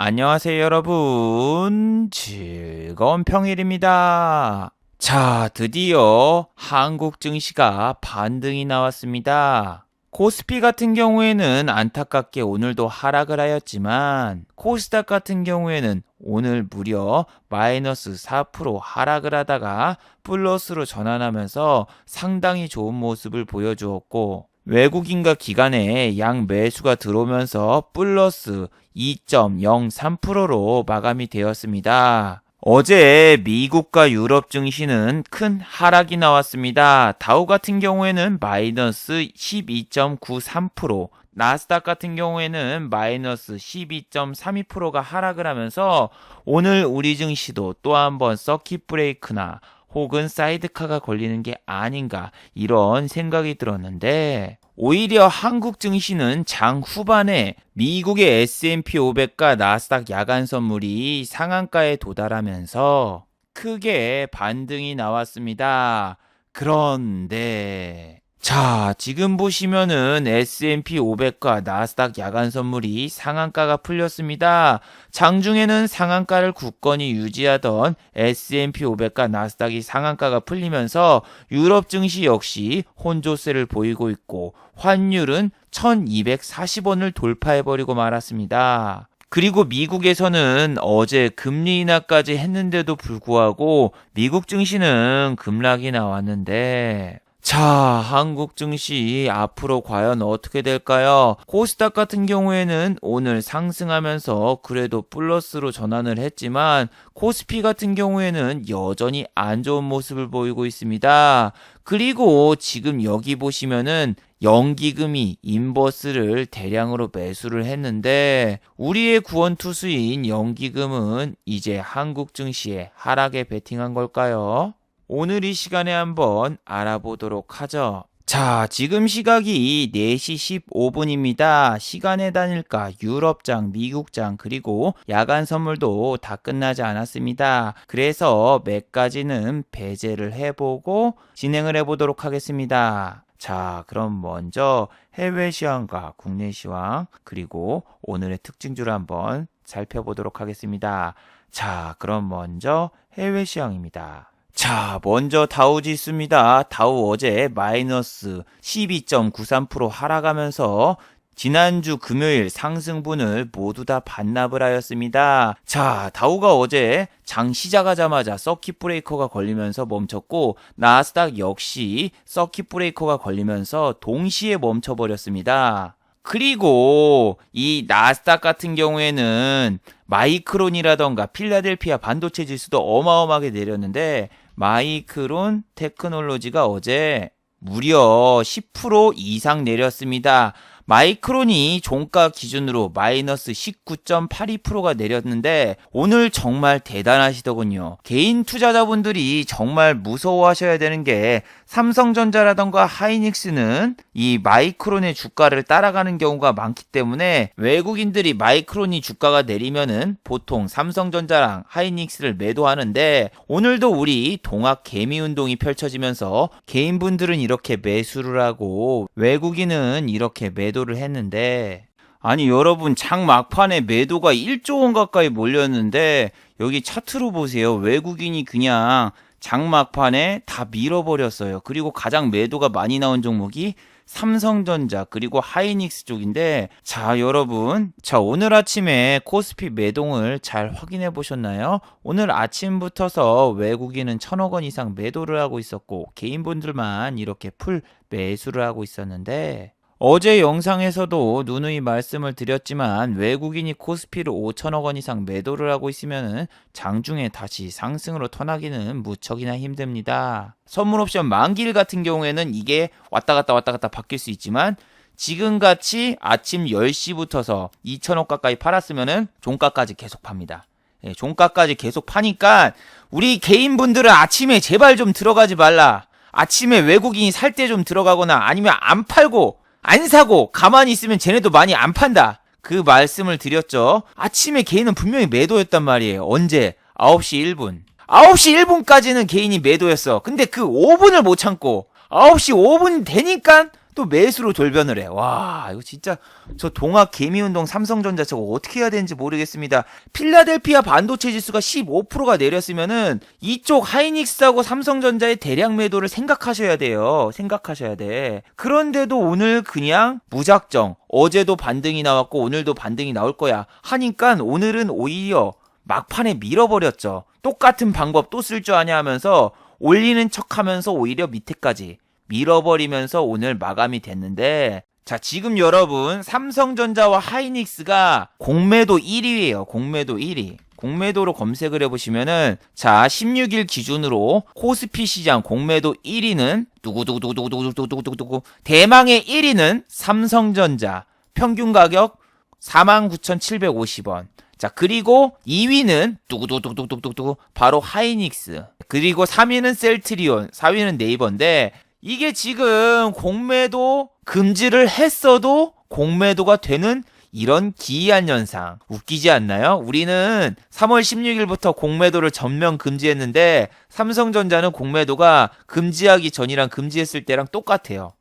안녕하세요, 여러분. 즐거운 평일입니다. 자, 드디어 한국 증시가 반등이 나왔습니다. 코스피 같은 경우에는 안타깝게 오늘도 하락을 하였지만 코스닥 같은 경우에는 오늘 무려 마이너스 4% 하락을 하다가 플러스로 전환하면서 상당히 좋은 모습을 보여주었고, 외국인과 기관의 양 매수가 들어오면서 플러스 2.03%로 마감이 되었습니다. 어제 미국과 유럽 증시는 큰 하락이 나왔습니다. 다우 같은 경우에는 마이너스 12.93%, 나스닥 같은 경우에는 마이너스 12.32%가 하락을 하면서 오늘 우리 증시도 또 한번 서킷 브레이크나 혹은 사이드카가 걸리는 게 아닌가 이런 생각이 들었는데, 오히려 한국 증시는 장 후반에 미국의 S&P 500과 나스닥 야간 선물이 상한가에 도달하면서 크게 반등이 나왔습니다. 그런데 자, 지금 보시면은 S&P 500과 나스닥 야간 선물이 상한가가 풀렸습니다. 장중에는 상한가를 굳건히 유지하던 S&P 500과 나스닥이 상한가가 풀리면서 유럽 증시 역시 혼조세를 보이고 있고, 환율은 1240원을 돌파해버리고 말았습니다. 그리고 미국에서는 어제 금리 인하까지 했는데도 불구하고 미국 증시는 급락이 나왔는데, 자, 한국 증시 앞으로 과연 어떻게 될까요? 코스닥 같은 경우에는 오늘 상승하면서 그래도 플러스로 전환을 했지만 코스피 같은 경우에는 여전히 안 좋은 모습을 보이고 있습니다. 그리고 지금 여기 보시면은 연기금이 인버스를 대량으로 매수를 했는데, 우리의 구원 투수인 연기금은 이제 한국 증시에 하락에 베팅한 걸까요? 오늘 이 시간에 한번 알아보도록 하죠. 자, 지금 시각이 4시 15분입니다. 시간의 단일가, 유럽장, 미국장, 그리고 야간 선물도 다 끝나지 않았습니다. 그래서 몇 가지는 배제를 해보고 진행을 해보도록 하겠습니다. 자, 그럼 먼저 해외 시황과 국내 시황, 그리고 오늘의 특징주를 한번 살펴보도록 하겠습니다. 자, 그럼 먼저 해외 시황입니다. 자, 먼저 다우 지수입니다. 다우 어제 마이너스 12.93% 하락하면서 지난주 금요일 상승분을 모두 다 반납을 하였습니다. 자, 다우가 어제 장 시작하자마자 서킷 브레이커가 걸리면서 멈췄고, 나스닥 역시 서킷 브레이커가 걸리면서 동시에 멈춰버렸습니다. 그리고 이 나스닥 같은 경우에는 마이크론이라던가 필라델피아 반도체 지수도 어마어마하게 내렸는데, 마이크론 테크놀로지가 어제 무려 10% 이상 내렸습니다. 마이크론이 종가 기준으로 마이너스 19.82%가 내렸는데 오늘 정말 대단하시더군요. 개인 투자자분들이 정말 무서워하셔야 되는 게, 삼성전자라던가 하이닉스는 이 마이크론의 주가를 따라가는 경우가 많기 때문에 외국인들이 마이크론이 주가가 내리면은 보통 삼성전자랑 하이닉스를 매도하는데, 오늘도 우리 동학 개미 운동이 펼쳐지면서 개인분들은 이렇게 매수를 하고 외국인은 이렇게 매도를 했는데, 아니 여러분, 장 막판에 매도가 1조 원 가까이 몰렸는데 여기 차트로 보세요. 외국인이 그냥 장 막판에 다 밀어버렸어요. 그리고 가장 매도가 많이 나온 종목이 삼성전자 그리고 하이닉스 쪽인데, 자 여러분, 자 오늘 아침에 코스피 매동을 잘 확인해 보셨나요? 오늘 아침부터서 외국인은 1,000억 원 이상 매도를 하고 있었고 개인분들만 이렇게 풀 매수를 하고 있었는데, 어제 영상에서도 누누이 말씀을 드렸지만 외국인이 코스피를 5천억 원 이상 매도를 하고 있으면 장중에 다시 상승으로 턴하기는 무척이나 힘듭니다. 선물옵션 만기일 같은 경우에는 이게 왔다 갔다 바뀔 수 있지만, 지금같이 아침 10시부터서 2천억 가까이 팔았으면은 종가까지 계속 팝니다. 예, 종가까지 계속 파니까 우리 개인분들은 아침에 제발 좀 들어가지 말라. 아침에 외국인이 살 때 좀 들어가거나 아니면 안 팔고 안 사고 가만히 있으면 쟤네도 많이 안 판다, 그 말씀을 드렸죠. 아침에 개인은 분명히 매도였단 말이에요. 언제? 9시 1분 9시 1분까지는 개인이 매도였어. 근데 그 5분을 못 참고 9시 5분 되니까 또 매수로 돌변을 해. 와, 이거 진짜 저 동학 개미운동 삼성전자 저거 어떻게 해야 되는지 모르겠습니다. 필라델피아 반도체 지수가 15%가 내렸으면은 이쪽 하이닉스하고 삼성전자의 대량 매도를 생각하셔야 돼요. 생각하셔야 돼. 그런데도 오늘 그냥 무작정 어제도 반등이 나왔고 오늘도 반등이 나올 거야 하니까 오늘은 오히려 막판에 밀어버렸죠. 똑같은 방법 또 쓸 줄 아냐 하면서 올리는 척하면서 오히려 밑에까지 밀어버리면서 오늘 마감이 됐는데, 자, 지금 여러분 삼성전자와 하이닉스가 공매도 1위예요. 공매도 1위. 공매도로 검색을 해보시면은, 자, 16일 기준으로 코스피 시장 공매도 1위는 누구누구누구누구누구누구누구, 대망의 1위는 삼성전자, 평균 가격 49,750원. 자, 그리고 2위는 누구누구누구누구누구, 바로 하이닉스. 그리고 3위는 셀트리온, 4위는 네이버인데, 이게 지금 공매도 금지를 했어도 공매도가 되는 이런 기이한 현상. 웃기지 않나요? 우리는 3월 16일부터 공매도를 전면 금지했는데 삼성전자는 공매도가 금지하기 전이랑 금지했을 때랑 똑같아요.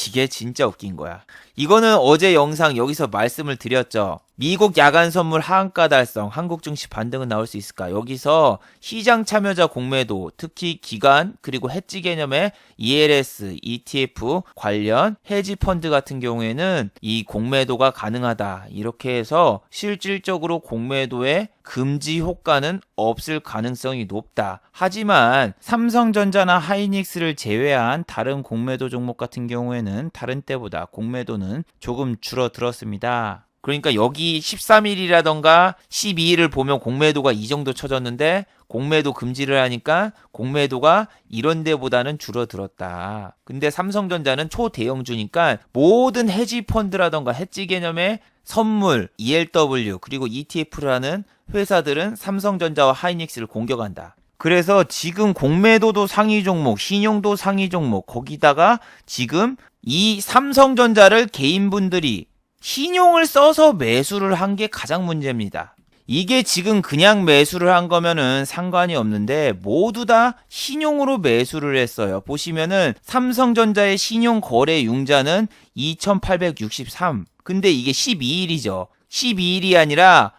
이게 진짜 웃긴 거야. 이거는 어제 영상 여기서 말씀을 드렸죠. 미국 야간 선물 하한가 달성, 한국 증시 반등은 나올 수 있을까? 여기서 시장 참여자 공매도, 특히 기관 그리고 해지 개념의 ELS, ETF 관련 해지 펀드 같은 경우에는 이 공매도가 가능하다. 이렇게 해서 실질적으로 공매도의 금지 효과는 없을 가능성이 높다. 하지만 삼성전자나 하이닉스를 제외한 다른 공매도 종목 같은 경우에는 다른 때보다 공매도는 조금 줄어들었습니다. 그러니까 여기 13일이라던가 12일을 보면 공매도가 이 정도 쳐졌는데 공매도 금지를 하니까 공매도가 이런 데보다는 줄어들었다. 근데 삼성전자는 초대형주니까 모든 해지 펀드라던가 해지 개념의 선물, ELW 그리고 ETF라는 회사들은 삼성전자와 하이닉스를 공격한다. 그래서 지금 공매도도 상위 종목, 신용도 상위 종목, 거기다가 지금 이 삼성전자를 개인분들이 신용을 써서 매수를 한 게 가장 문제입니다. 이게 지금 그냥 매수를 한 거면은 상관이 없는데 모두 다 신용으로 매수를 했어요. 보시면은 삼성전자의 신용 거래 융자는 2863. 근데 이게 12일이죠. 12일이 아니라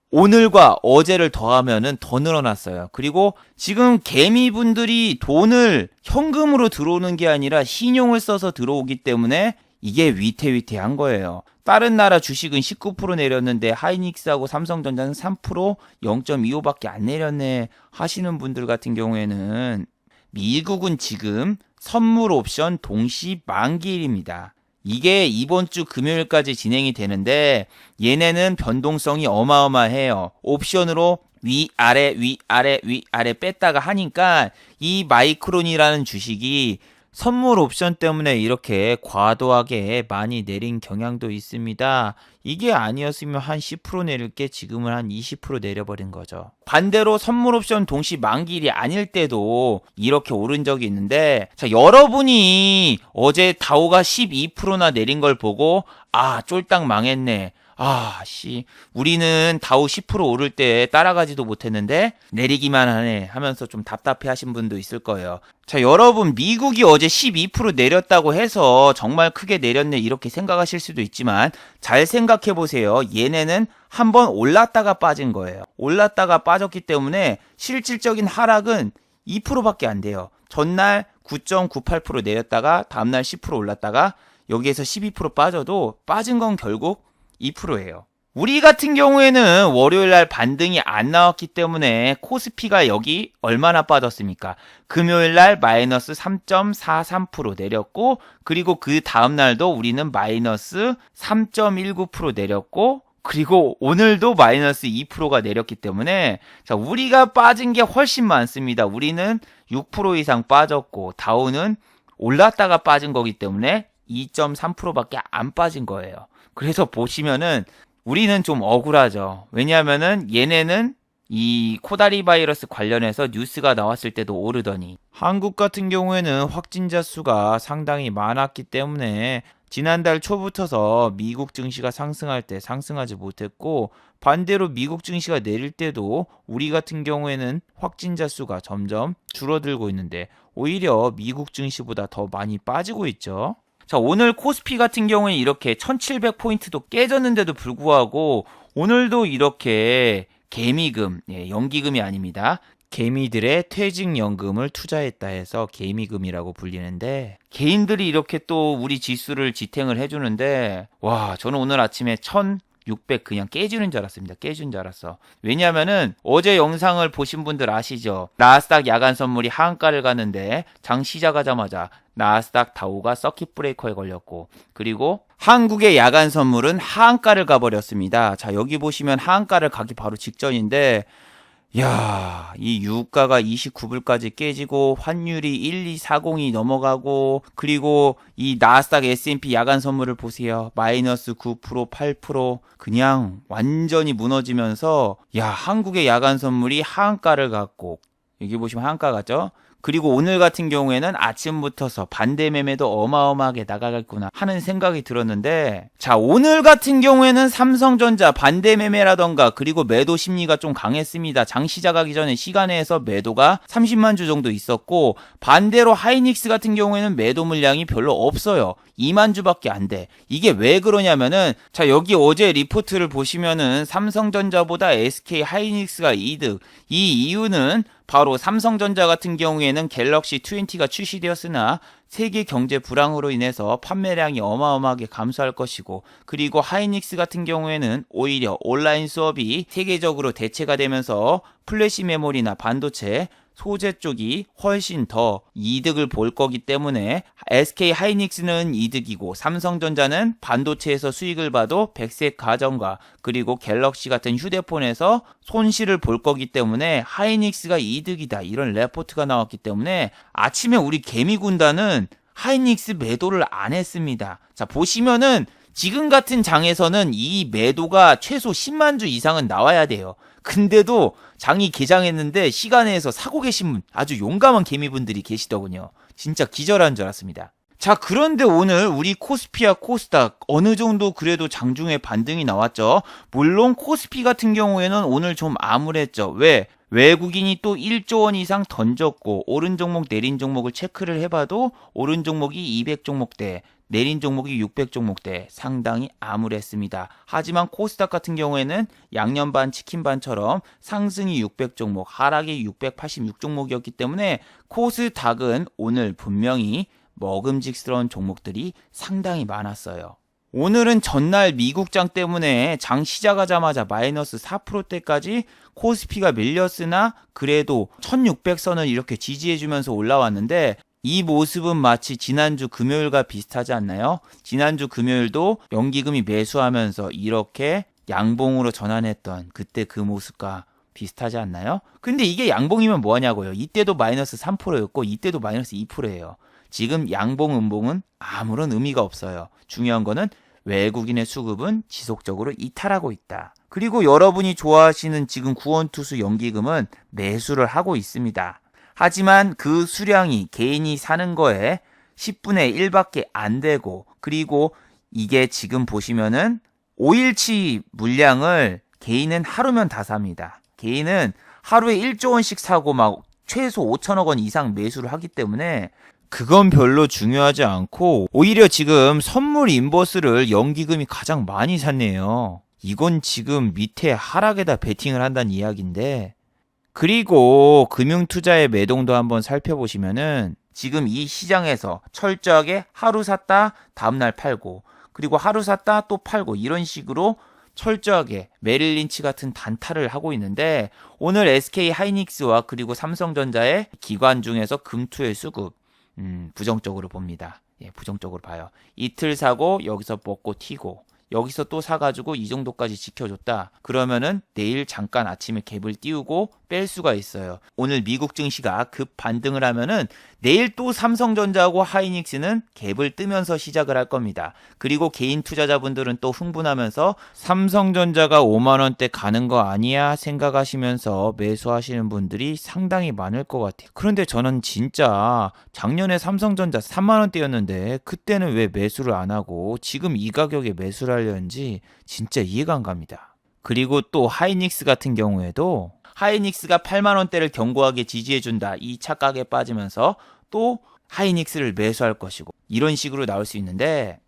오늘과 어제를 더하면은 더 늘어났어요. 그리고 지금 개미분들이 돈을 현금으로 들어오는 게 아니라 신용을 써서 들어오기 때문에 이게 위태위태한 거예요. 다른 나라 주식은 19% 내렸는데 하이닉스하고 삼성전자는 3%, 0.25밖에 안 내렸네 하시는 분들 같은 경우에는 미국은 지금 선물 옵션 동시 만기일입니다. 이게 이번 주 금요일까지 진행이 되는데 얘네는 변동성이 어마어마해요. 옵션으로 위아래 위아래 위아래 뺐다가 하니까 이 마이크론이라는 주식이 선물 옵션 때문에 이렇게 과도하게 많이 내린 경향도 있습니다. 이게 아니었으면 한 10% 내릴 게 지금은 한 20% 내려버린 거죠. 반대로 선물 옵션 동시 만기일이 아닐 때도 이렇게 오른 적이 있는데, 자, 여러분이 어제 다우가 12%나 내린 걸 보고 아, 쫄딱 망했네. 우리는 다우 10% 오를 때 따라가지도 못했는데 내리기만 하네 하면서 좀 답답해 하신 분도 있을 거예요. 자, 여러분, 미국이 어제 12% 내렸다고 해서 정말 크게 내렸네 이렇게 생각하실 수도 있지만 잘 생각해 보세요. 얘네는 한번 올랐다가 빠진 거예요. 올랐다가 빠졌기 때문에 실질적인 하락은 2%밖에 안 돼요. 전날 9.98% 내렸다가 다음날 10% 올랐다가 여기에서 12% 빠져도 빠진 건 결국 2%예요. 우리 같은 경우에는 월요일날 반등이 안 나왔기 때문에 코스피가 여기 얼마나 빠졌습니까? 금요일날 마이너스 3.43% 내렸고, 그리고 그 다음날도 우리는 마이너스 3.19% 내렸고, 그리고 오늘도 마이너스 2%가 내렸기 때문에, 자, 우리가 빠진 게 훨씬 많습니다. 우리는 6% 이상 빠졌고 다우는 올랐다가 빠진 거기 때문에 2.3%밖에 안 빠진 거예요. 그래서 보시면은 우리는 좀 억울하죠. 왜냐하면은 얘네는 이 코다리 바이러스 관련해서 뉴스가 나왔을 때도 오르더니 한국 같은 경우에는 확진자 수가 상당히 많았기 때문에 지난달 초부터서 미국 증시가 상승할 때 상승하지 못했고, 반대로 미국 증시가 내릴 때도 우리 같은 경우에는 확진자 수가 점점 줄어들고 있는데 오히려 미국 증시보다 더 많이 빠지고 있죠. 자, 오늘 코스피 같은 경우는 이렇게 1700포인트도 깨졌는데도 불구하고 오늘도 이렇게 개미금, 연기금이 아닙니다. 개미들의 퇴직연금을 투자했다 해서 개미금이라고 불리는데, 개인들이 이렇게 또 우리 지수를 지탱을 해주는데, 와, 저는 오늘 아침에 1600 그냥 깨지는 줄 알았습니다. 깨지는 줄 알았어. 왜냐하면은 어제 영상을 보신 분들 아시죠? 나스닥 야간 선물이 하한가를 갔는데 장 시작하자마자 나스닥 다우가 서킷 브레이커에 걸렸고, 그리고 한국의 야간 선물은 하한가를 가버렸습니다. 자, 여기 보시면 하한가를 가기 바로 직전인데, 야, 이 유가가 29불까지 깨지고 환율이 1240이 넘어가고, 그리고 이 나스닥 S&P 야간 선물을 보세요. 마이너스 9%, 8% 그냥 완전히 무너지면서, 야, 한국의 야간 선물이 하한가를 갔고, 여기 보시면 하한가 갔죠? 그리고 오늘 같은 경우에는 아침부터서 반대 매매도 어마어마하게 나가겠구나 하는 생각이 들었는데, 자, 오늘 같은 경우에는 삼성전자 반대 매매라던가 그리고 매도 심리가 좀 강했습니다. 장 시작하기 전에 시간에서 매도가 30만 주 정도 있었고, 반대로 하이닉스 같은 경우에는 매도 물량이 별로 없어요. 2만 주밖에 안 돼. 이게 왜 그러냐면은, 자, 여기 어제 리포트를 보시면은 삼성전자보다 SK 하이닉스가 이득. 이 이유는 바로 삼성전자 같은 경우에는 갤럭시 20가 출시되었으나 세계 경제 불황으로 인해서 판매량이 어마어마하게 감소할 것이고, 그리고 하이닉스 같은 경우에는 오히려 온라인 수업이 세계적으로 대체가 되면서 플래시 메모리나 반도체 소재 쪽이 훨씬 더 이득을 볼 거기 때문에 SK 하이닉스는 이득이고, 삼성전자는 반도체에서 수익을 봐도 백색 가전과 그리고 갤럭시 같은 휴대폰에서 손실을 볼 거기 때문에 하이닉스가 이득이다, 이런 레포트가 나왔기 때문에 아침에 우리 개미군단은 하이닉스 매도를 안 했습니다. 자, 보시면은 지금 같은 장에서는 이 매도가 최소 10만 주 이상은 나와야 돼요. 근데도 장이 개장했는데 시간에서 사고 계신 분, 아주 용감한 개미분들이 계시더군요. 진짜 기절한 줄 알았습니다. 자, 그런데 오늘 우리 코스피와 코스닥 어느 정도 그래도 장중에 반등이 나왔죠. 물론 코스피 같은 경우에는 오늘 좀 암울했죠. 왜? 외국인이 또 1조 원 이상 던졌고, 오른 종목 내린 종목을 체크를 해봐도 오른 종목이 200 종목대, 내린 종목이 600 종목대, 상당히 암울했습니다. 하지만 코스닥 같은 경우에는 양념반 치킨반처럼 상승이 600 종목, 하락이 686 종목이었기 때문에 코스닥은 오늘 분명히 먹음직스러운 종목들이 상당히 많았어요. 오늘은 전날 미국장 때문에 장 시작하자마자 마이너스 4%대까지 코스피가 밀렸으나 그래도 1600선을 이렇게 지지해주면서 올라왔는데, 이 모습은 마치 지난주 금요일과 비슷하지 않나요? 지난주 금요일도 연기금이 매수하면서 이렇게 양봉으로 전환했던 그때 그 모습과 비슷하지 않나요? 근데 이게 양봉이면 뭐하냐고요. 이때도 마이너스 3%였고 이때도 마이너스 2%예요. 지금 양봉 음봉은 아무런 의미가 없어요. 중요한 거는 외국인의 수급은 지속적으로 이탈하고 있다. 그리고 여러분이 좋아하시는 지금 구원투수 연기금은 매수를 하고 있습니다. 하지만 그 수량이 개인이 사는 거에 10분의 1밖에 안 되고, 그리고 이게 지금 보시면은 5일치 물량을 개인은 하루면 다 삽니다. 개인은 하루에 1조 원씩 사고 막 최소 5천억 원 이상 매수를 하기 때문에 그건 별로 중요하지 않고, 오히려 지금 선물 인버스를 연기금이 가장 많이 샀네요. 이건 지금 밑에 하락에다 베팅을 한다는 이야기인데, 그리고 금융투자의 매동도 한번 살펴보시면은 지금 이 시장에서 철저하게 하루 샀다 다음날 팔고, 그리고 하루 샀다 또 팔고, 이런 식으로 철저하게 메릴린치 같은 단타를 하고 있는데, 오늘 SK 하이닉스와 그리고 삼성전자의 기관 중에서 금투의 수급 부정적으로 봅니다. 부정적으로 봐요. 이틀 사고 여기서 먹고 튀고 여기서 또 사가지고 이 정도까지 지켜줬다. 그러면은 내일 잠깐 아침에 갭을 띄우고 뺄 수가 있어요. 오늘 미국 증시가 급 반등을 하면은 내일 또 삼성전자하고 하이닉스는 갭을 뜨면서 시작을 할 겁니다. 그리고 개인 투자자분들은 또 흥분하면서 삼성전자가 5만원대 가는 거 아니야 생각하시면서 매수하시는 분들이 상당히 많을 것 같아요. 그런데 저는 진짜 작년에 삼성전자 3만원대였는데 그때는 왜 매수를 안 하고 지금 이 가격에 매수를 하려는지 진짜 이해가 안 갑니다. 그리고 또 하이닉스 같은 경우에도 하이닉스가 8만원대를 견고하게 지지해준다, 이 착각에 빠지면서 또 하이닉스를 매수할 것이고 이런 식으로 나올 수 있는데,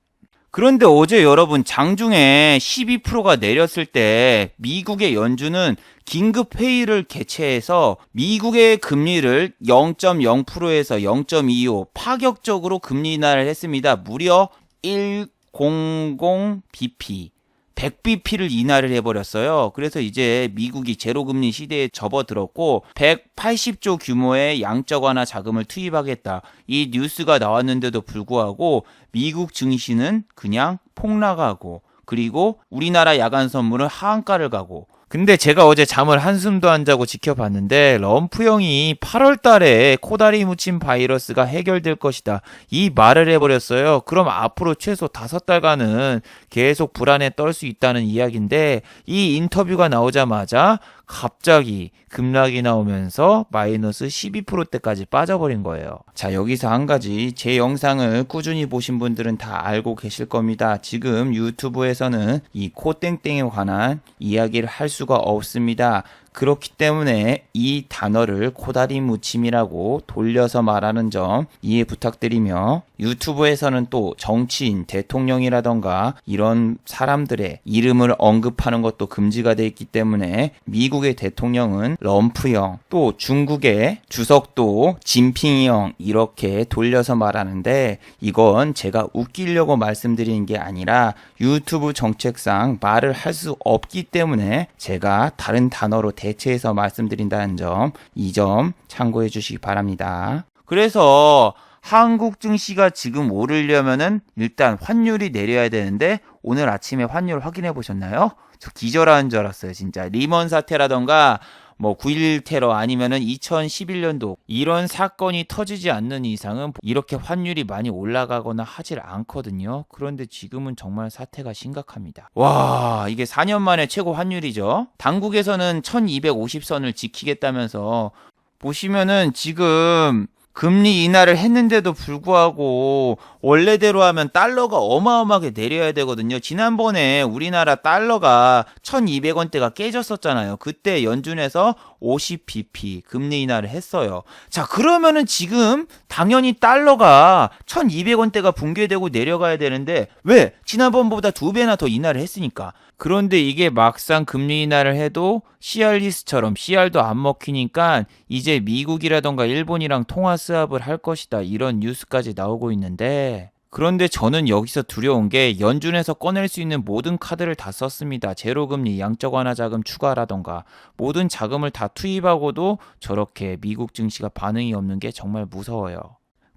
그런데 어제 여러분 장중에 12%가 내렸을 때 미국의 연준은 긴급 회의를 개최해서 미국의 금리를 0.0%에서 0.25 파격적으로 금리 인하를 했습니다. 무려 100bp 100bp를 인하를 해버렸어요. 그래서 이제 미국이 제로금리 시대에 접어들었고 180조 규모의 양적 완화 자금을 투입하겠다. 이 뉴스가 나왔는데도 불구하고 미국 증시는 그냥 폭락하고, 그리고 우리나라 야간 선물은 하한가를 가고. 근데 제가 어제 잠을 한숨도 안 자고 지켜봤는데 럼프 형이 8월 달에 코다리 묻힌 바이러스가 해결될 것이다, 이 말을 해버렸어요. 그럼 앞으로 최소 5달간은 계속 불안에 떨 수 있다는 이야기인데, 이 인터뷰가 나오자마자 갑자기 급락이 나오면서 마이너스 12%대까지 빠져버린 거예요. 자, 여기서 한 가지, 제 영상을 꾸준히 보신 분들은 다 알고 계실 겁니다. 지금 유튜브에서는 이 코땡땡에 관한 이야기를 할 수가 없습니다. 그렇기 때문에 이 단어를 코다리 무침이라고 돌려서 말하는 점 이해 부탁드리며, 유튜브에서는 또 정치인, 대통령이라던가 이런 사람들의 이름을 언급하는 것도 금지가 돼 있기 때문에 미국의 대통령은 럼프형, 또 중국의 주석도 진핑형, 이렇게 돌려서 말하는데, 이건 제가 웃기려고 말씀드리는 게 아니라 유튜브 정책상 말을 할 수 없기 때문에 제가 다른 단어로 대체해서 말씀드린다는 점, 이 점 참고해 주시기 바랍니다. 그래서 한국 증시가 지금 오르려면은 일단 환율이 내려야 되는데, 오늘 아침에 환율 확인해 보셨나요? 저 기절하는 줄 알았어요. 진짜 리먼 사태라던가 뭐 9.11 테러 아니면은 2011년도 이런 사건이 터지지 않는 이상은 이렇게 환율이 많이 올라가거나 하질 않거든요. 그런데 지금은 정말 사태가 심각합니다. 와, 이게 4년 만에 최고 환율이죠. 당국에서는 1250선을 지키겠다면서, 보시면은 지금 금리 인하를 했는데도 불구하고 원래대로 하면 달러가 어마어마하게 내려야 되거든요. 지난번에 우리나라 달러가 1200원대가 깨졌었잖아요. 그때 연준에서 50bp 금리 인하를 했어요. 자, 그러면은 지금 당연히 달러가 1200원대가 붕괴되고 내려가야 되는데, 왜? 지난번보다 2배나 더 인하를 했으니까. 그런데 이게 막상 금리 인하를 해도 CR리스처럼 CR도 안 먹히니까 이제 미국이라던가 일본이랑 통화 수합을 할 것이다, 이런 뉴스까지 나오고 있는데, 그런데 저는 여기서 두려운 게 연준에서 꺼낼 수 있는 모든 카드를 다 썼습니다. 제로금리, 양적 완화 자금 추가라던가 모든 자금을 다 투입하고도 저렇게 미국 증시가 반응이 없는 게 정말 무서워요.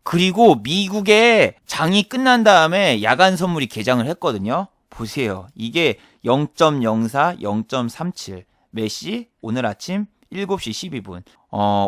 그리고 미국의 장이 끝난 다음에 야간 선물이 개장을 했거든요. 보세요. 이게 0.04, 0.37. 몇 시? 오늘 아침 7시 12분.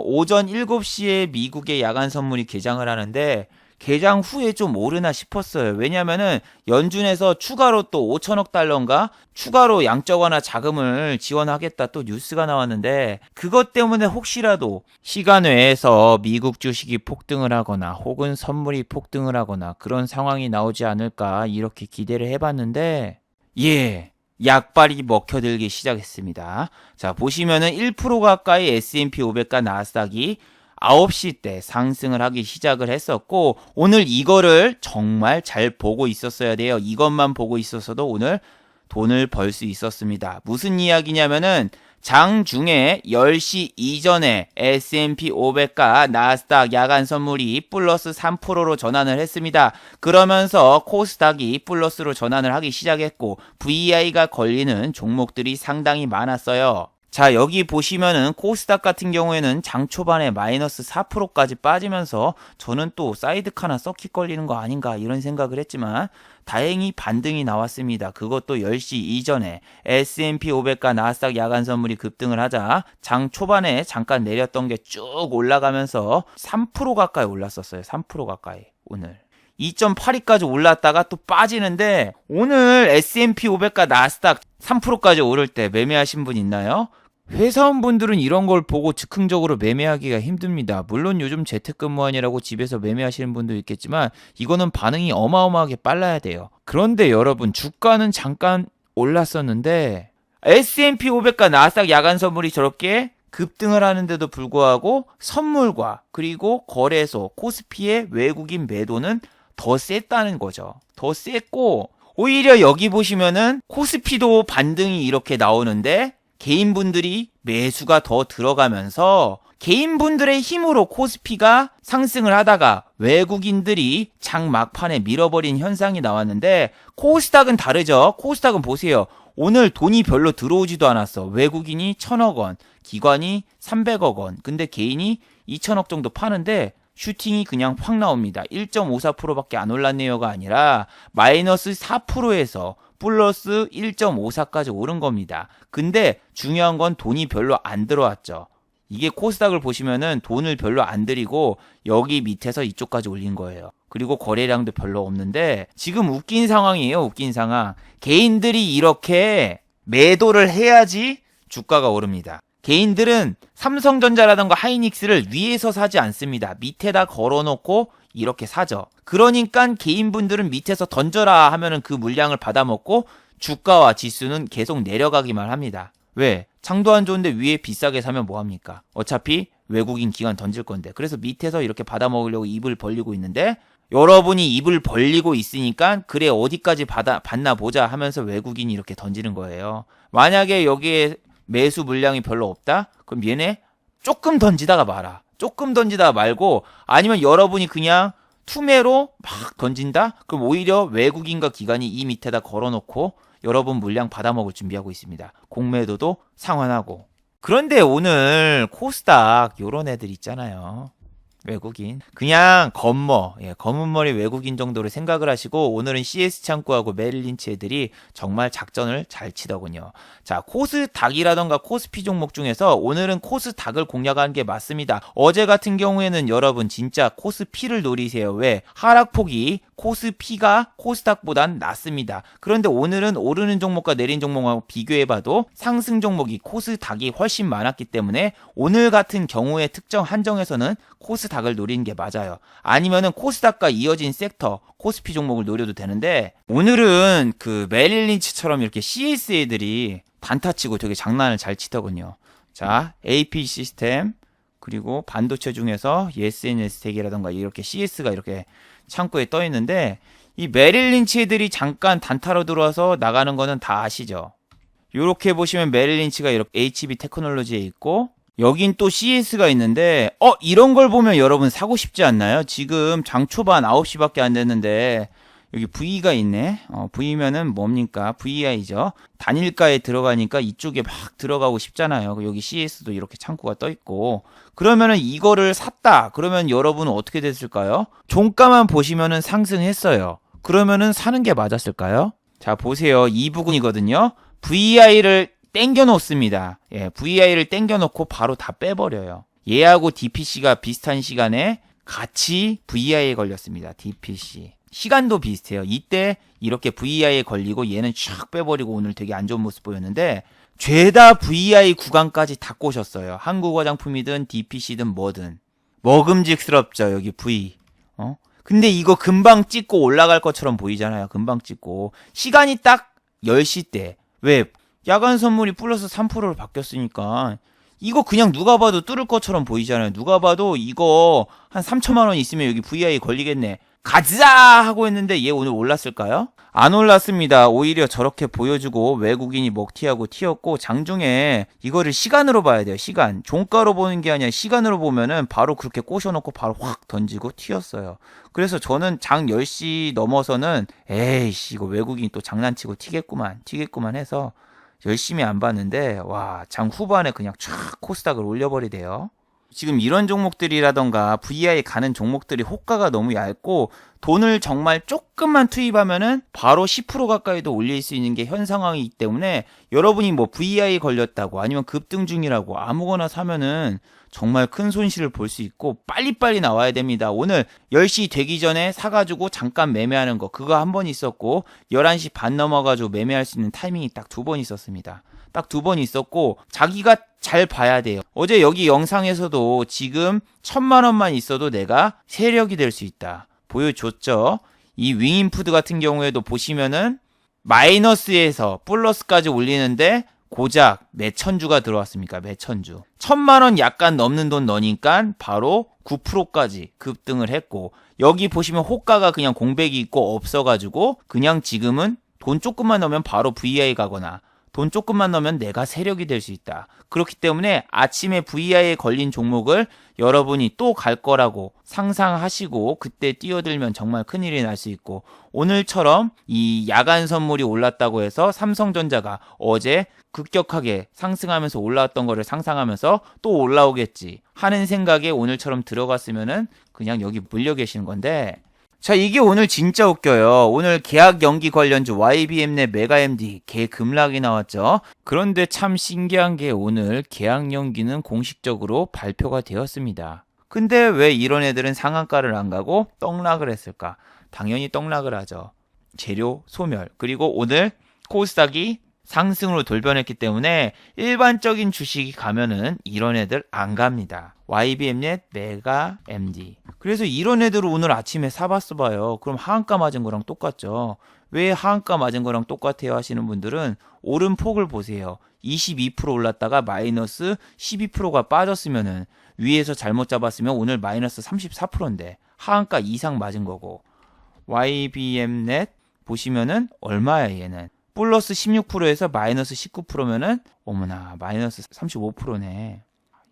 오전 7시에 미국의 야간 선물이 개장을 하는데, 개장 후에 좀 오르나 싶었어요. 왜냐면은 연준에서 추가로 또 5천억 달러인가 추가로 양적 완화 자금을 지원하겠다 또 뉴스가 나왔는데, 그것 때문에 혹시라도 시간 외에서 미국 주식이 폭등을 하거나 혹은 선물이 폭등을 하거나 그런 상황이 나오지 않을까 이렇게 기대를 해봤는데, 예, 약발이 먹혀들기 시작했습니다. 자, 보시면은 1% 가까이 S&P 500과 나스닥이 9시 때 상승을 하기 시작을 했었고, 오늘 이거를 정말 잘 보고 있었어야 돼요. 이것만 보고 있었어도 오늘 돈을 벌 수 있었습니다. 무슨 이야기냐면은 장중에 10시 이전에 S&P 500과 나스닥 야간 선물이 플러스 3%로 전환을 했습니다. 그러면서 코스닥이 플러스로 전환을 하기 시작했고 VI가 걸리는 종목들이 상당히 많았어요. 자, 여기 보시면은 코스닥 같은 경우에는 장 초반에 마이너스 4%까지 빠지면서 저는 또 사이드카나 서킷 걸리는 거 아닌가 이런 생각을 했지만, 다행히 반등이 나왔습니다. 그것도 10시 이전에 S&P 500과 나스닥 야간 선물이 급등을 하자 장 초반에 잠깐 내렸던 게 쭉 올라가면서 3% 가까이 올랐었어요. 3% 가까이. 오늘 2.82까지 올랐다가 또 빠지는데, 오늘 S&P 500과 나스닥 3%까지 오를 때 매매하신 분 있나요? 회사원분들은 이런 걸 보고 즉흥적으로 매매하기가 힘듭니다. 물론 요즘 재택근무하느라고 집에서 매매하시는 분도 있겠지만 이거는 반응이 어마어마하게 빨라야 돼요. 그런데 여러분, 주가는 잠깐 올랐었는데 S&P 500과 나스닥 야간 선물이 저렇게 급등을 하는데도 불구하고 선물과 그리고 거래소, 코스피의 외국인 매도는 더 셌다는 거죠. 더 셌고 오히려 여기 보시면은 코스피도 반등이 이렇게 나오는데 개인분들이 매수가 더 들어가면서 개인분들의 힘으로 코스피가 상승을 하다가 외국인들이 장 막판에 밀어버린 현상이 나왔는데 코스닥은 다르죠. 코스닥은 보세요. 오늘 돈이 별로 들어오지도 않았어. 외국인이 1,000억 원, 기관이 300억 원, 근데 개인이 2,000억 정도 파는데 슈팅이 그냥 확 나옵니다. 1.54%밖에 안 올랐네요가 아니라 마이너스 4%에서 플러스 1.54까지 오른 겁니다. 근데 중요한 건 돈이 별로 안 들어왔죠. 이게 코스닥을 보시면은 돈을 별로 안 들이고 여기 밑에서 이쪽까지 올린 거예요. 그리고 거래량도 별로 없는데 지금 웃긴 상황이에요. 웃긴 상황. 개인들이 이렇게 매도를 해야지 주가가 오릅니다. 개인들은 삼성전자라던가 하이닉스를 위에서 사지 않습니다. 밑에다 걸어놓고 이렇게 사죠. 그러니까 개인분들은 밑에서 던져라 하면은 그 물량을 받아먹고 주가와 지수는 계속 내려가기만 합니다. 왜? 장도 안 좋은데 위에 비싸게 사면 뭐합니까? 어차피 외국인 기관 던질 건데. 그래서 밑에서 이렇게 받아먹으려고 입을 벌리고 있는데 여러분이 입을 벌리고 있으니까 그래 어디까지 받나 보자 하면서 외국인이 이렇게 던지는 거예요. 만약에 여기에 매수 물량이 별로 없다? 그럼 얘네 조금 던지다가 말아. 조금 던지다가 말고 아니면 여러분이 그냥 투매로 막 던진다? 그럼 오히려 외국인과 기관이 이 밑에다 걸어놓고 여러분 물량 받아먹을 준비하고 있습니다. 공매도도 상환하고. 그런데 오늘 코스닥 요런 애들 있잖아요. 외국인. 그냥 검은 머리 외국인 정도로 생각을 하시고 오늘은 CS 창구하고 메릴린치 애들이 정말 작전을 잘 치더군요. 자, 코스닥이라던가 코스피 종목 중에서 오늘은 코스닥을 공략하는 게 맞습니다. 어제 같은 경우에는 여러분 진짜 코스피를 노리세요. 왜? 하락폭이 코스피가 코스닥보단 낮습니다. 그런데 오늘은 오르는 종목과 내린 종목하고 비교해봐도 상승 종목이 코스닥이 훨씬 많았기 때문에 오늘 같은 경우에 특정 한정에서는 코스닥을 노리는 게 맞아요. 아니면은 코스닥과 이어진 섹터 코스피 종목을 노려도 되는데 오늘은 그 메릴린치처럼 이렇게 CS 애들이 단타치고 되게 장난을 잘 치더군요. 자, AP 시스템 그리고 반도체 중에서 SNS 텍이라던가 이렇게 CS가 이렇게 창고에 떠 있는데 이 메릴린치 애들이 잠깐 단타로 들어와서 나가는 거는 다 아시죠? 요렇게 보시면 메릴린치가 이렇게 HB 테크놀로지에 있고 여긴 또 CS가 있는데 이런 걸 보면 여러분 사고 싶지 않나요? 지금 장 초반 9시밖에 안 됐는데 여기 V가 있네. V면은 뭡니까? VI죠. 단일가에 들어가니까 이쪽에 막 들어가고 싶잖아요. 여기 CS도 이렇게 창구가 떠 있고. 그러면은 이거를 샀다. 그러면 여러분은 어떻게 됐을까요? 종가만 보시면은 상승했어요. 그러면은 사는 게 맞았을까요? 자, 보세요. 이 부분이거든요. VI를 땡겨 놓습니다. 예, VI를 땡겨 놓고 바로 다 빼버려요. 얘하고 DPC가 비슷한 시간에 같이 VI에 걸렸습니다. DPC. 시간도 비슷해요. 이때 이렇게 VI에 걸리고 얘는 쫙 빼버리고 오늘 되게 안 좋은 모습 보였는데 죄다 VI 구간까지 다 꼬셨어요. 한국 화장품이든 DPC든 뭐든. 먹음직스럽죠. 여기 V. 근데 이거 금방 찍고 올라갈 것처럼 보이잖아요. 금방 찍고. 시간이 딱 10시 때. 왜? 야간 선물이 플러스 3%로 바뀌었으니까 이거 그냥 누가 봐도 뚫을 것처럼 보이잖아요. 누가 봐도 이거 한 3천만 원 있으면 여기 VI 걸리겠네. 가자! 하고 했는데 얘 오늘 올랐을까요? 안 올랐습니다. 오히려 저렇게 보여주고 외국인이 먹튀하고 튀었고 장중에 이거를 시간으로 봐야 돼요. 시간. 종가로 보는 게 아니라 시간으로 보면은 바로 그렇게 꼬셔놓고 바로 확 던지고 튀었어요. 그래서 저는 장 10시 넘어서는 에이씨 이거 외국인이 또 장난치고 튀겠구만 해서 열심히 안 봤는데 와, 장 후반에 그냥 촥 코스닥을 올려버리대요. 지금 이런 종목들이라던가 VI에 가는 종목들이 호가가 너무 얇고 돈을 정말 조금만 투입하면은 바로 10% 가까이도 올릴 수 있는 게 현 상황이기 때문에 여러분이 뭐 VI 걸렸다고 아니면 급등 중이라고 아무거나 사면은 정말 큰 손실을 볼 수 있고 빨리빨리 나와야 됩니다. 오늘 10시 되기 전에 사가지고 잠깐 매매하는 거 그거 한 번 있었고 11시 반 넘어가지고 매매할 수 있는 타이밍이 딱 2번 있었습니다. 딱 2번 있었고 자기가 잘 봐야 돼요. 어제 여기 영상에서도 지금 1,000만 원만 있어도 내가 세력이 될 수 있다. 보여줬죠. 이 윙인푸드 같은 경우에도 보시면은 마이너스에서 플러스까지 올리는데 고작 몇천주가 들어왔습니까? 몇천주. 1,000만 원 약간 넘는 돈 넣으니까 바로 9%까지 급등을 했고, 여기 보시면 호가가 그냥 공백이 있고 없어가지고 그냥 지금은 돈 조금만 넣으면 바로 VI 가거나 돈 조금만 넣으면 내가 세력이 될 수 있다. 그렇기 때문에 아침에 VI에 걸린 종목을 여러분이 또 갈 거라고 상상하시고 그때 뛰어들면 정말 큰일이 날 수 있고, 오늘처럼 이 야간 선물이 올랐다고 해서 삼성전자가 어제 급격하게 상승하면서 올라왔던 거를 상상하면서 또 올라오겠지 하는 생각에 오늘처럼 들어갔으면은 그냥 여기 물려 계시는 건데, 자, 이게 오늘 진짜 웃겨요. 오늘 계약 연기 관련주 YBM넷 메가MD 개급락이 나왔죠. 그런데 참 신기한 게 오늘 계약 연기는 공식적으로 발표가 되었습니다. 근데 왜 이런 애들은 상한가를 안 가고 떡락을 했을까? 당연히 떡락을 하죠. 재료 소멸. 그리고 오늘 코스닥이 상승으로 돌변했기 때문에 일반적인 주식이 가면은 이런 애들 안 갑니다. YBM넷, 메가MD. 그래서 이런 애들을 오늘 아침에 사봤어 봐요. 그럼 하한가 맞은 거랑 똑같죠. 왜 하한가 맞은 거랑 똑같아요 하시는 분들은 오른 폭을 보세요. 22% 올랐다가 마이너스 12%가 빠졌으면은 위에서 잘못 잡았으면 오늘 마이너스 34%인데 하한가 이상 맞은 거고, YBM넷 보시면은 얼마야 얘는? 플러스 16%에서 마이너스 19%면은 어머나 마이너스 35%네.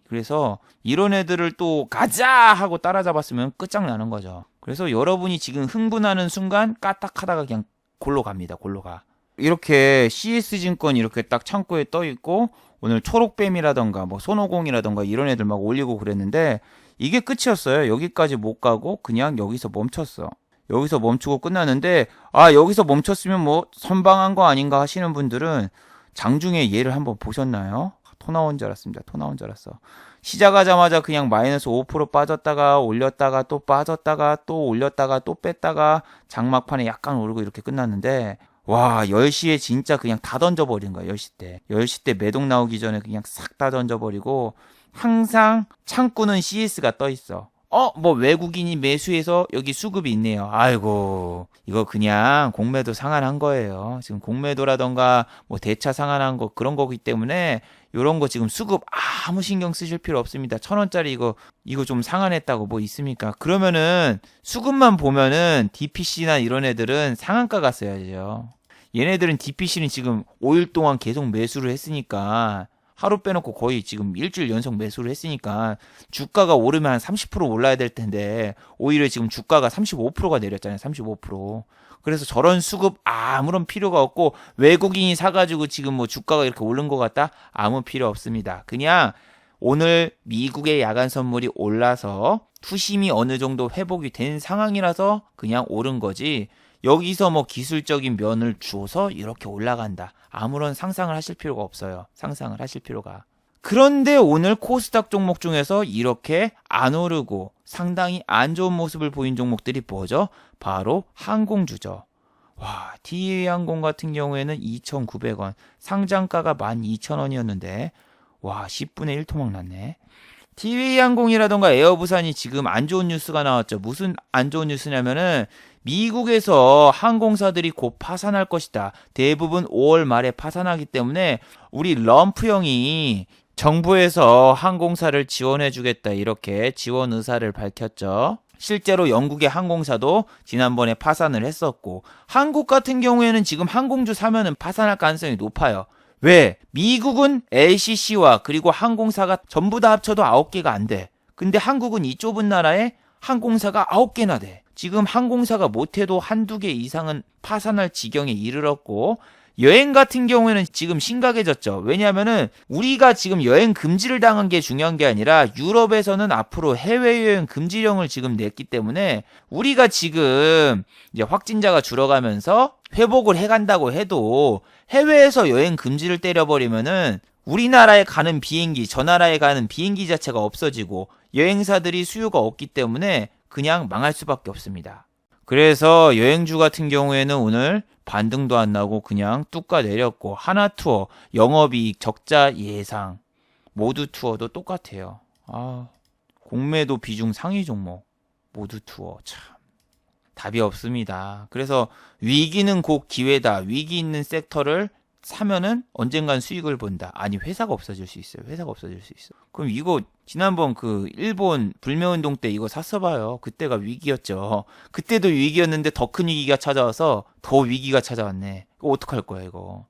그래서 이런 애들을 또 가자 하고 따라잡았으면 끝장나는 거죠. 그래서 여러분이 지금 흥분하는 순간 까딱하다가 그냥 골로 갑니다. 골로 가. 이렇게 CS증권 이렇게 딱 창고에 떠 있고 오늘 초록뱀이라던가 뭐 손오공이라던가 이런 애들 막 올리고 그랬는데 이게 끝이었어요. 여기까지 못 가고 그냥 여기서 멈췄어. 여기서 멈추고 끝나는데, 아, 여기서 멈췄으면 뭐 선방한 거 아닌가 하시는 분들은 장중에 얘를 한번 보셨나요? 토 나온 줄 알았습니다. 토 나온 줄 알았어. 시작하자마자 그냥 마이너스 5% 빠졌다가 올렸다가 또 빠졌다가 또 올렸다가 또 뺐다가 장막판에 약간 오르고 이렇게 끝났는데, 와, 10시에 진짜 그냥 다 던져버린 거야. 10시 때. 10시 때 매동 나오기 전에 그냥 싹 다 던져버리고, 항상 창구는 CS가 떠 있어. 뭐 외국인이 매수해서 여기 수급이 있네요. 아이고, 이거 그냥 공매도 상한한 거예요. 지금 공매도라던가 뭐 대차 상한한 거 그런 거기 때문에 요런 거 지금 수급 아무 신경 쓰실 필요 없습니다. 1,000원짜리 이거 좀 상한했다고 뭐 있습니까? 그러면은 수급만 보면은 DPC나 이런 애들은 상한가 갔어야죠. 얘네들은 DPC는 지금 5일 동안 계속 매수를 했으니까, 하루 빼놓고 거의 지금 일주일 연속 매수를 했으니까 주가가 오르면 한 30% 올라야 될 텐데 오히려 지금 주가가 35%가 내렸잖아요. 35%. 그래서 저런 수급 아무런 필요가 없고, 외국인이 사가지고 지금 뭐 주가가 이렇게 오른 것 같다? 아무 필요 없습니다. 그냥 오늘 미국의 야간 선물이 올라서 투심이 어느 정도 회복이 된 상황이라서 그냥 오른 거지, 여기서 뭐 기술적인 면을 주어서 이렇게 올라간다, 아무런 상상을 하실 필요가 없어요. 상상을 하실 필요가. 그런데 오늘 코스닥 종목 중에서 이렇게 안 오르고 상당히 안 좋은 모습을 보인 종목들이 뭐죠? 바로 항공주죠. 와, TA항공 같은 경우에는 2,900원, 상장가가 12,000원이었는데 와, 10분의 1 토막 났네. TA항공이라던가 에어부산이 지금 안 좋은 뉴스가 나왔죠. 무슨 안 좋은 뉴스냐면은 미국에서 항공사들이 곧 파산할 것이다. 대부분 5월 말에 파산하기 때문에 우리 럼프 형이 정부에서 항공사를 지원해 주겠다, 이렇게 지원 의사를 밝혔죠. 실제로 영국의 항공사도 지난번에 파산을 했었고, 한국 같은 경우에는 지금 항공주 사면은 파산할 가능성이 높아요. 왜? 미국은 LCC와 그리고 항공사가 전부 다 합쳐도 9개가 안 돼. 근데 한국은 이 좁은 나라에 항공사가 9개나 돼. 지금 항공사가 못해도 한두 개 이상은 파산할 지경에 이르렀고, 여행 같은 경우에는 지금 심각해졌죠. 왜냐하면은 우리가 지금 여행 금지를 당한 게 중요한 게 아니라 유럽에서는 앞으로 해외여행 금지령을 지금 냈기 때문에 우리가 지금 이제 확진자가 줄어가면서 회복을 해간다고 해도 해외에서 여행 금지를 때려버리면은 우리나라에 가는 비행기, 저 나라에 가는 비행기 자체가 없어지고 여행사들이 수요가 없기 때문에 그냥 망할 수밖에 없습니다. 그래서 여행주 같은 경우에는 오늘 반등도 안 나고 그냥 뚝가 내렸고, 하나투어 영업이익 적자 예상, 모두투어도 똑같아요. 공매도 비중 상위 종목 모두투어 참 답이 없습니다. 그래서 위기는 곧 기회다. 위기 있는 섹터를 사면은 언젠간 수익을 본다. 아니, 회사가 없어질 수 있어요. 회사가 없어질 수 있어. 그럼 이거 지난번 그 일본 불매운동 때 이거 샀어봐요. 그때가 위기였죠. 그때도 위기였는데 더 큰 위기가 찾아와서 더 위기가 찾아왔네. 이거 어떡할 거야 이거.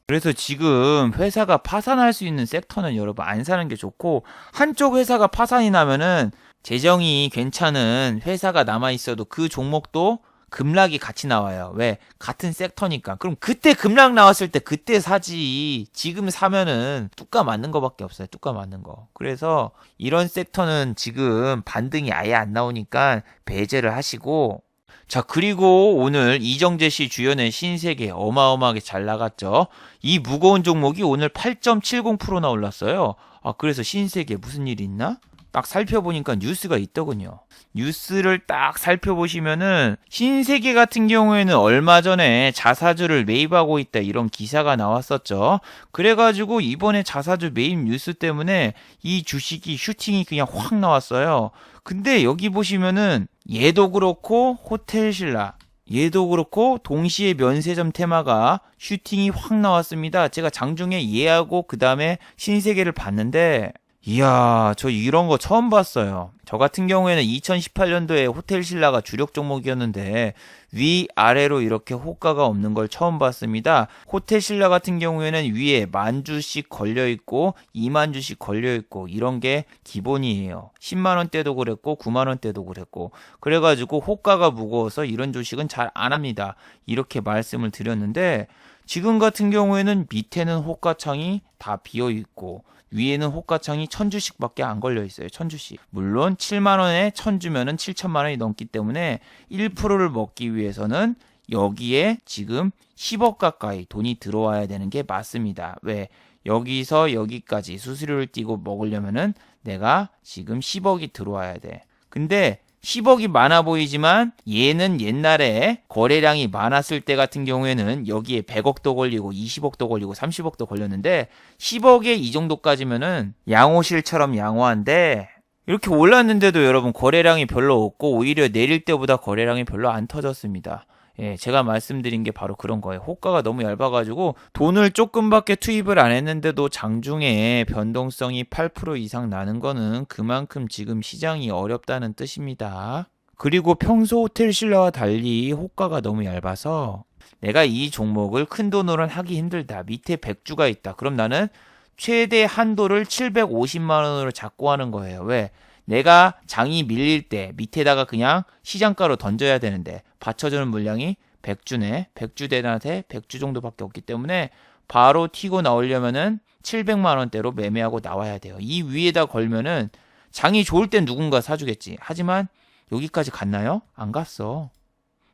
그래서 지금 회사가 파산할 수 있는 섹터는 여러분 안 사는 게 좋고, 한쪽 회사가 파산이 나면은 재정이 괜찮은 회사가 남아있어도 그 종목도 급락이 같이 나와요. 왜? 같은 섹터니까. 그럼 그때 급락 나왔을 때 그때 사지. 지금 사면은 뚜까 맞는 거밖에 없어요. 뚜까 맞는 거. 그래서 이런 섹터는 지금 반등이 아예 안 나오니까 배제를 하시고, 자, 그리고 오늘 이정재 씨 주연의 신세계 어마어마하게 잘 나갔죠. 이 무거운 종목이 오늘 8.70%나 올랐어요. 아, 그래서 신세계 무슨 일이 있나? 딱 살펴보니까 뉴스가 있더군요. 뉴스를 딱 살펴보시면은 신세계 같은 경우에는 얼마 전에 자사주를 매입하고 있다 이런 기사가 나왔었죠. 그래가지고 이번에 자사주 매입 뉴스 때문에 이 주식이 슈팅이 그냥 확 나왔어요. 근데 여기 보시면은 얘도 그렇고 호텔신라 얘도 그렇고 동시에 면세점 테마가 슈팅이 확 나왔습니다. 제가 장중에 얘하고 그 다음에 신세계를 봤는데 이야, 저 이런 거 처음 봤어요. 저 같은 경우에는 2018년도에 호텔신라가 주력 종목이었는데 위아래로 이렇게 호가가 없는 걸 처음 봤습니다. 호텔신라 같은 경우에는 위에 10,000주씩 걸려있고 20,000주씩 걸려있고 이런 게 기본이에요. 10만원대도 그랬고 9만원대도 그랬고, 그래가지고 호가가 무거워서 이런 주식은 잘 안 합니다. 이렇게 말씀을 드렸는데, 지금 같은 경우에는 밑에는 호가창이 다 비어있고 위에는 호가창이 1,000주씩밖에 안 걸려 있어요. 1,000주씩. 물론 7만원에 1,000주면은 7천만원이 넘기 때문에 1%를 먹기 위해서는 여기에 지금 10억 가까이 돈이 들어와야 되는 게 맞습니다. 왜? 여기서 여기까지 수수료를 띄고 먹으려면은 내가 지금 10억이 들어와야 돼. 근데 10억이 많아 보이지만 얘는 옛날에 거래량이 많았을 때 같은 경우에는 여기에 100억도 걸리고 20억도 걸리고 30억도 걸렸는데 10억에 이 정도까지면은 양호실처럼 양호한데, 이렇게 올랐는데도 여러분 거래량이 별로 없고 오히려 내릴 때보다 거래량이 별로 안 터졌습니다. 예, 제가 말씀드린 게 바로 그런 거예요. 호가가 너무 얇아가지고 돈을 조금밖에 투입을 안 했는데도 장중에 변동성이 8% 이상 나는 거는 그만큼 지금 시장이 어렵다는 뜻입니다. 그리고 평소 호텔신라와 달리 호가가 너무 얇아서 내가 이 종목을 큰 돈으로는 하기 힘들다. 밑에 100주가 있다. 그럼 나는 최대 한도를 750만원으로 잡고 하는 거예요. 왜? 내가 장이 밀릴 때 밑에다가 그냥 시장가로 던져야 되는데 받쳐주는 물량이 100주네. 100주 대낮에 100주 정도밖에 없기 때문에 바로 튀고 나오려면은 700만원대로 매매하고 나와야 돼요. 이 위에다 걸면은 장이 좋을 땐 누군가 사주겠지. 하지만 여기까지 갔나요? 안 갔어.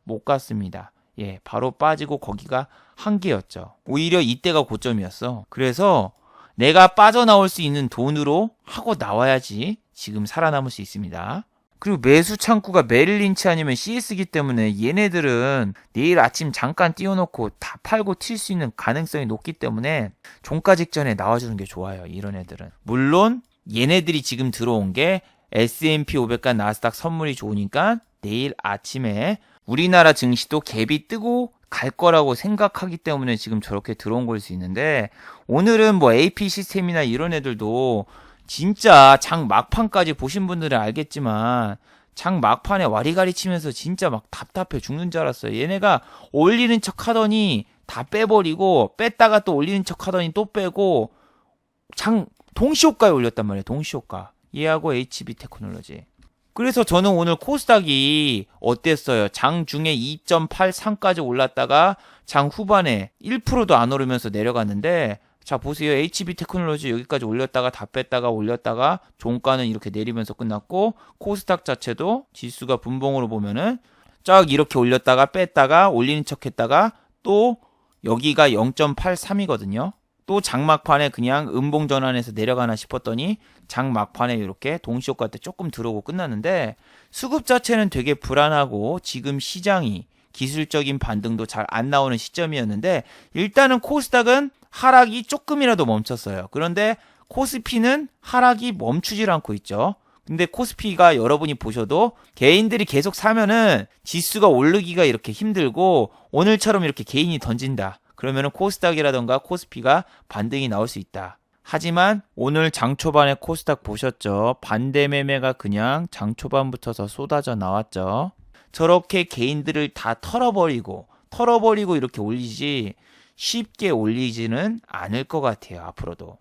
못 갔습니다. 예, 바로 빠지고 거기가 한계였죠. 오히려 이때가 고점이었어. 그래서 내가 빠져나올 수 있는 돈으로 하고 나와야지 지금 살아남을 수 있습니다. 그리고 매수 창구가 메릴린치 아니면 CS기 때문에 얘네들은 내일 아침 잠깐 띄워놓고 다 팔고 튈 수 있는 가능성이 높기 때문에 종가 직전에 나와주는 게 좋아요. 이런 애들은. 물론 얘네들이 지금 들어온 게 S&P 500과 나스닥 선물이 좋으니까 내일 아침에 우리나라 증시도 갭이 뜨고 갈 거라고 생각하기 때문에 지금 저렇게 들어온 걸 수 있는데, 오늘은 뭐 AP 시스템이나 이런 애들도 진짜 장 막판까지 보신 분들은 알겠지만 장 막판에 와리가리 치면서 진짜 막 답답해 죽는 줄 알았어요. 얘네가 올리는 척 하더니 다 빼버리고 뺐다가 또 올리는 척 하더니 또 빼고 장 동시호가에 올렸단 말이에요. 동시호가. 얘하고 HB테크놀로지. 그래서 저는 오늘 코스닥이 어땠어요? 장 중에 2.83까지 올랐다가 장 후반에 1%도 안 오르면서 내려갔는데, 자 보세요. HB테크놀로지 여기까지 올렸다가 다 뺐다가 올렸다가 종가는 이렇게 내리면서 끝났고, 코스닥 자체도 지수가 분봉으로 보면은 쫙 이렇게 올렸다가 뺐다가 올리는 척 했다가 또 여기가 0.83이거든요. 또 장막판에 그냥 음봉 전환해서 내려가나 싶었더니 장막판에 이렇게 동시효과 때 조금 들어오고 끝났는데, 수급 자체는 되게 불안하고 지금 시장이 기술적인 반등도 잘 안 나오는 시점이었는데, 일단은 코스닥은 하락이 조금이라도 멈췄어요. 그런데 코스피는 하락이 멈추질 않고 있죠. 근데 코스피가 여러분이 보셔도 개인들이 계속 사면은 지수가 오르기가 이렇게 힘들고 오늘처럼 이렇게 개인이 던진다. 그러면은 코스닥이라던가 코스피가 반등이 나올 수 있다. 하지만 오늘 장 초반에 코스닥 보셨죠? 반대 매매가 그냥 장 초반부터서 쏟아져 나왔죠. 저렇게 개인들을 다 털어버리고 이렇게 올리지 쉽게 올리지는 않을 것 같아요. 앞으로도.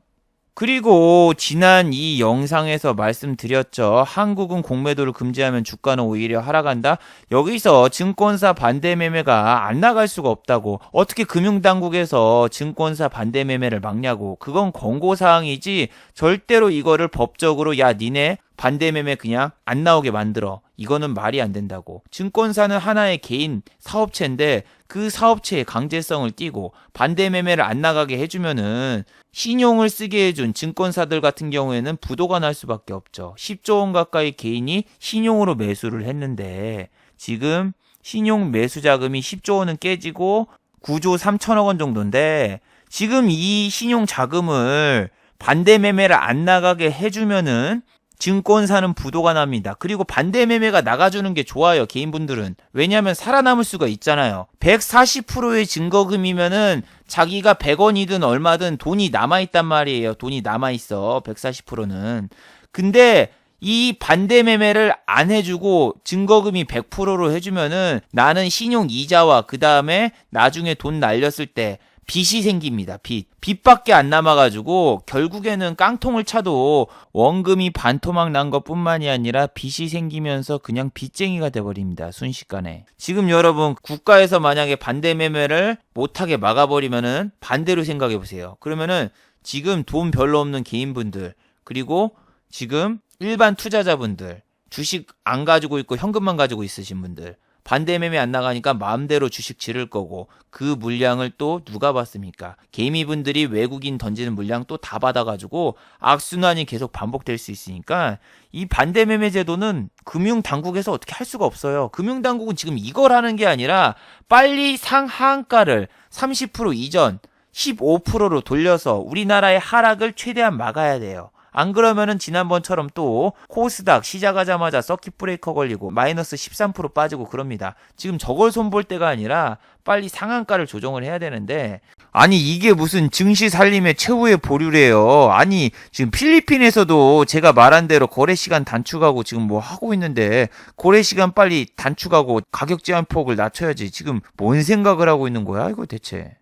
그리고 지난 이 영상에서 말씀드렸죠. 한국은 공매도를 금지하면 주가는 오히려 하락한다. 여기서 증권사 반대 매매가 안 나갈 수가 없다고. 어떻게 금융당국에서 증권사 반대 매매를 막냐고. 그건 권고사항이지 절대로 이거를 법적으로 야 니네 반대 매매 그냥 안 나오게 만들어. 이거는 말이 안 된다고. 증권사는 하나의 개인 사업체인데 그 사업체의 강제성을 띠고 반대 매매를 안 나가게 해주면은 신용을 쓰게 해준 증권사들 같은 경우에는 부도가 날 수밖에 없죠. 10조 원 가까이 개인이 신용으로 매수를 했는데 지금 신용 매수 자금이 10조 원은 깨지고 9조 3천억 원 정도인데 지금 이 신용 자금을 반대 매매를 안 나가게 해주면은 증권사는 부도가 납니다. 그리고 반대 매매가 나가주는 게 좋아요. 개인분들은. 왜냐하면 살아남을 수가 있잖아요. 140%의 증거금이면은 자기가 100원이든 얼마든 돈이 남아있단 말이에요. 돈이 남아있어. 140%는. 근데 이 반대 매매를 안 해주고 증거금이 100%로 해주면은 나는 신용 이자와 그 다음에 나중에 돈 날렸을 때 빚이 생깁니다. 빚밖에 안 남아가지고 결국에는 깡통을 차도 원금이 반토막 난 것뿐만이 아니라 빚이 생기면서 그냥 빚쟁이가 돼버립니다. 순식간에. 지금 여러분 국가에서 만약에 반대 매매를 못하게 막아버리면은 반대로 생각해보세요. 그러면은 지금 돈 별로 없는 개인분들 그리고 지금 일반 투자자분들 주식 안 가지고 있고 현금만 가지고 있으신 분들 반대 매매 안 나가니까 마음대로 주식 지를 거고 그 물량을 또 누가 받습니까? 개미분들이 외국인 던지는 물량 또 다 받아가지고 악순환이 계속 반복될 수 있으니까 이 반대 매매 제도는 금융당국에서 어떻게 할 수가 없어요. 금융당국은 지금 이걸 하는 게 아니라 빨리 상한가를 30% 이전 15%로 돌려서 우리나라의 하락을 최대한 막아야 돼요. 안 그러면은 지난번처럼 또 코스닥 시작하자마자 서킷 브레이커 걸리고 마이너스 13% 빠지고 그럽니다. 지금 저걸 손볼 때가 아니라 빨리 상한가를 조정을 해야 되는데 아니 이게 무슨 증시 살림의 최후의 보류래요. 아니 지금 필리핀에서도 제가 말한 대로 거래 시간 단축하고 지금 뭐 하고 있는데 거래 시간 빨리 단축하고 가격 제한폭을 낮춰야지. 지금 뭔 생각을 하고 있는 거야 이거 대체.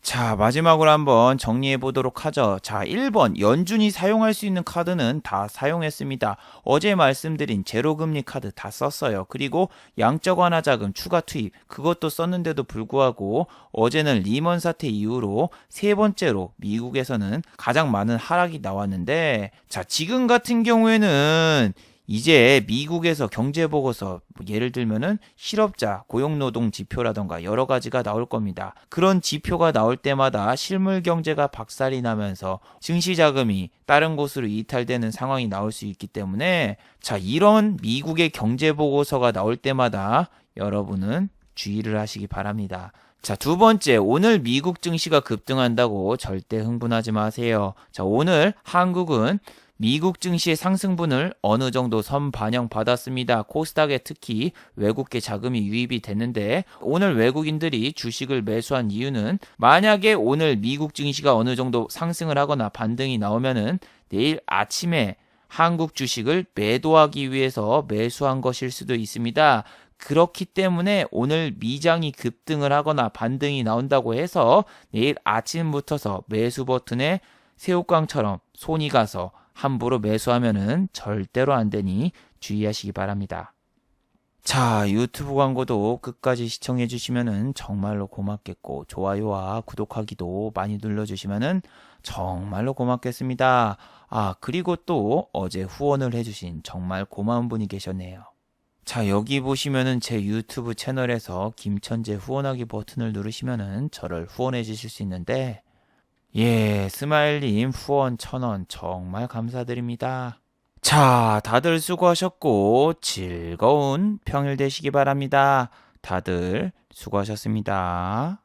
자, 마지막으로 한번 정리해 보도록 하죠. 자, 1번 연준이 사용할 수 있는 카드는 다 사용했습니다. 어제 말씀드린 제로금리 카드 다 썼어요. 그리고 양적 완화 자금 추가 투입 그것도 썼는데도 불구하고 어제는 리먼 사태 이후로 세 번째로 미국에서는 가장 많은 하락이 나왔는데 자, 지금 같은 경우에는 이제 미국에서 경제보고서 예를 들면은 실업자 고용노동 지표라던가 여러 가지가 나올 겁니다. 그런 지표가 나올 때마다 실물 경제가 박살이 나면서 증시 자금이 다른 곳으로 이탈되는 상황이 나올 수 있기 때문에 자 이런 미국의 경제보고서가 나올 때마다 여러분은 주의를 하시기 바랍니다. 자, 두 번째, 오늘 미국 증시가 급등한다고 절대 흥분하지 마세요. 자, 오늘 한국은 미국 증시의 상승분을 어느 정도 선반영 받았습니다. 코스닥에 특히 외국계 자금이 유입이 됐는데 오늘 외국인들이 주식을 매수한 이유는 만약에 오늘 미국 증시가 어느 정도 상승을 하거나 반등이 나오면은 내일 아침에 한국 주식을 매도하기 위해서 매수한 것일 수도 있습니다. 그렇기 때문에 오늘 미장이 급등을 하거나 반등이 나온다고 해서 내일 아침부터서 매수 버튼에 새우깡처럼 손이 가서 함부로 매수하면은 절대로 안 되니 주의하시기 바랍니다. 자, 유튜브 광고도 끝까지 시청해 주시면은 정말로 고맙겠고 좋아요와 구독하기도 많이 눌러주시면은 정말로 고맙겠습니다. 아, 그리고 또 어제 후원을 해주신 정말 고마운 분이 계셨네요. 자, 여기 보시면은 제 유튜브 채널에서 김천재 후원하기 버튼을 누르시면은 저를 후원해 주실 수 있는데 예, 스마일님 후원 1,000원 정말 감사드립니다. 자, 다들 수고하셨고 즐거운 평일 되시기 바랍니다. 다들 수고하셨습니다.